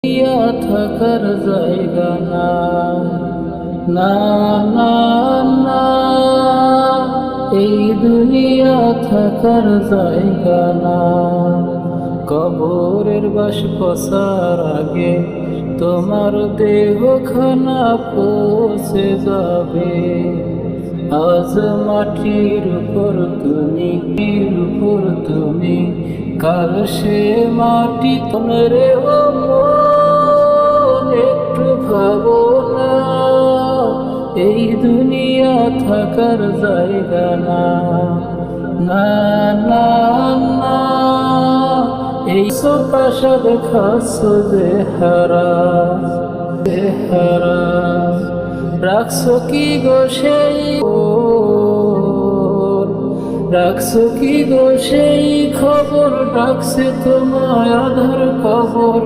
ইয়া থাকার জায়গা না, না না না, এই দুনিয়া থাকার জায়গা না। কবরের বাস পসার আগে তোমার দেহখানা পৌঁছে যাবে। আজ মাটির উপর তুমি, কাল সে মাটি তোমরে ও মন, একটু ভাবো না এই দুনিয়া থাকার জায়গা না, না না না। এই সোপাশাদ খাস বেহারা রাখছো কি গো সেই, রাখছো কি গো সেই খবর, ডাকছে তোমায় আধার কবর।